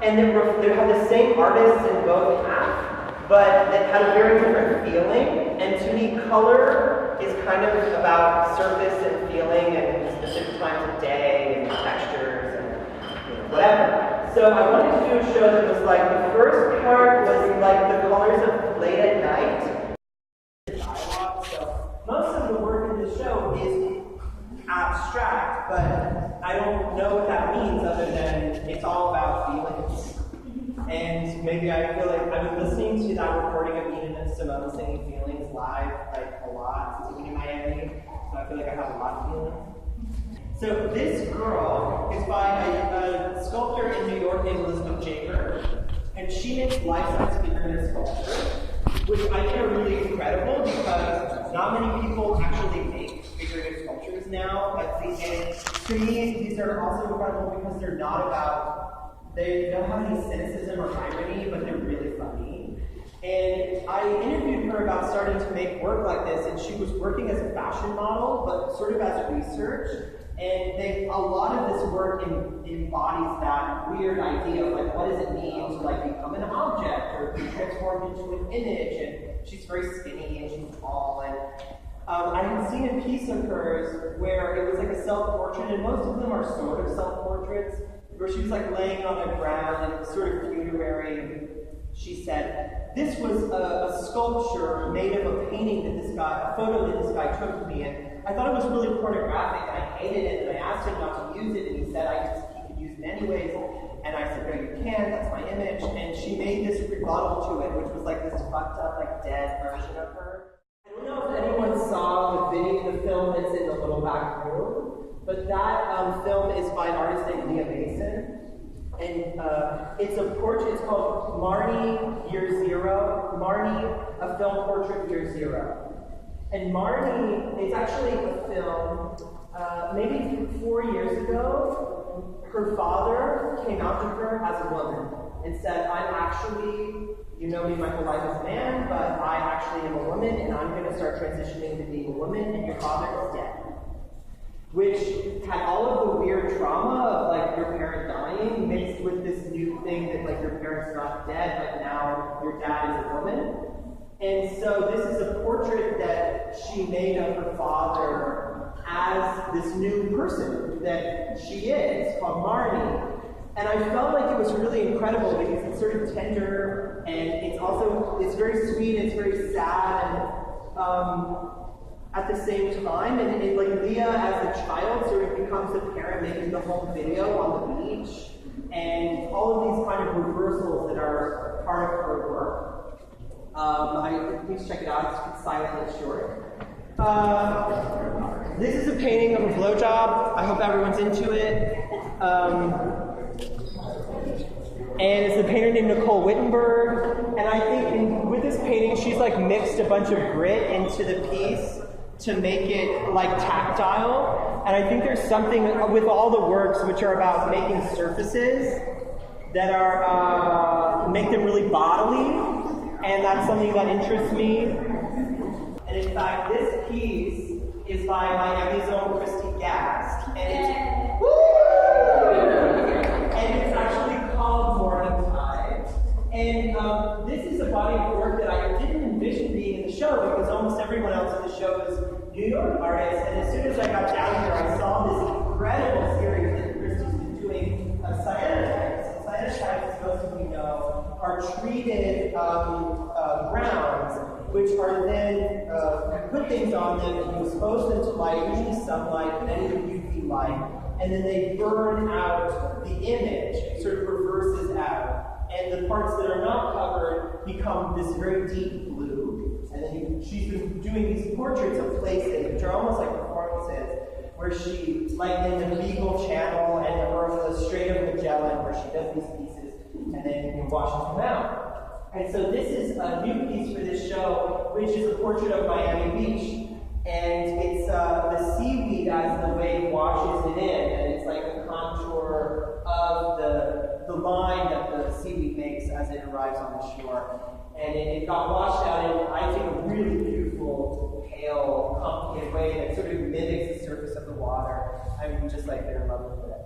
and they had the same artists in both half, but it had a very different feeling. And to me, color is kind of about surface and feeling and specific times of day and textures and whatever. So I wanted to do a show that was like, the first part was like the colors of late at night. Dialogue. So most of the work in the show is abstract, but I don't know what that means other than it's all about feelings. And maybe I feel like I've been listening to that recording of Ian and Simone singing Feelings live like a lot since being in Miami, so I feel like I have a lot of feelings. So this girl is by a sculptor in New York named Elizabeth Jager, and she makes life-size figurative sculpture, which I think are really incredible because not many people actually make figurative sculptures now. And to me, these are also incredible because they're not about, they don't have any cynicism or irony, but they're really funny. And I interviewed her about starting to make work like this, and she was working as a fashion model, but sort of as research. And a lot of this work embodies that weird idea of like, what does it mean to like become an object or be transformed into an image? And she's very skinny and she's tall. And I had seen a piece of hers where it was like a self-portrait, and most of them are sort of self-portraits, where she was like laying on the ground and it was sort of funerary. And she said, this was a sculpture made of a painting that this guy, a photo that this guy took of me, and I thought it was really pornographic, and I hated it, and I asked him not to use it, and he said he could use it anyways, and I said, no, you can't, that's my image, and she made this rebuttal to it, which was like this fucked up, like dead version of her. I don't know if anyone saw the film that's in the little back room, but that film is by an artist named Leah Mason. And it's a portrait, it's called Marnie Year Zero. Marnie, a film portrait Year Zero. And Marnie, it's actually a film, maybe 4 years ago, her father came out to her as a woman and said, I'm actually, you know me my whole life as a man, but I actually am a woman and I'm going to start transitioning to being a woman and your father is dead. Which had all of the weird trauma of like your parent dying mixed with this new thing that like your parent's not dead, but now your dad is a woman. And so this is a portrait that she made of her father as this new person that she is, called Marnie. And I felt like it was really incredible because it's sort of tender and it's very sweet, it's very sad, and at the same time, and like Leah as a child sort of becomes the parent making the home video on the beach, and all of these kind of reversals that are part of her work. Please check it out, it's silent and short. This is a painting of a blowjob. I hope everyone's into it. And it's a painter named Nicole Wittenberg, and I think with this painting, she's like mixed a bunch of grit into the piece to make it like tactile. And I think there's something with all the works which are about making surfaces that are make them really bodily, and that's something that interests me. And in fact, this piece is by Miami's own Christy Gast, and it's actually called Morning Tide. And this is a body of work that I didn't envision being in the show because almost everyone else in the show is New York artists. And as soon as I got down here, I saw this incredible series that Christy's been doing of cyanotypes. Cyanotypes, as most of you know, are treated grounds, which are then put things on them and you expose them to light, usually sunlight, and then even UV light, and then they burn out the image, sort of reverses out. And the parts that are not covered become this very deep blue. And then she's been doing these portraits of places, which are almost like performances, where she, like in the Beagle Channel or the Strait of Magellan, where she does these pieces and then washes them out. And so this is a new piece for this show, which is a portrait of Miami Beach. And it's the seaweed as the wave washes it in, and it's like the contour of the line that the seaweed makes as it arrives on the shore. And it got washed out in, I think, a really beautiful, pale, complicated way that sort of mimics the surface of the water. I'm just like, they're in love with it.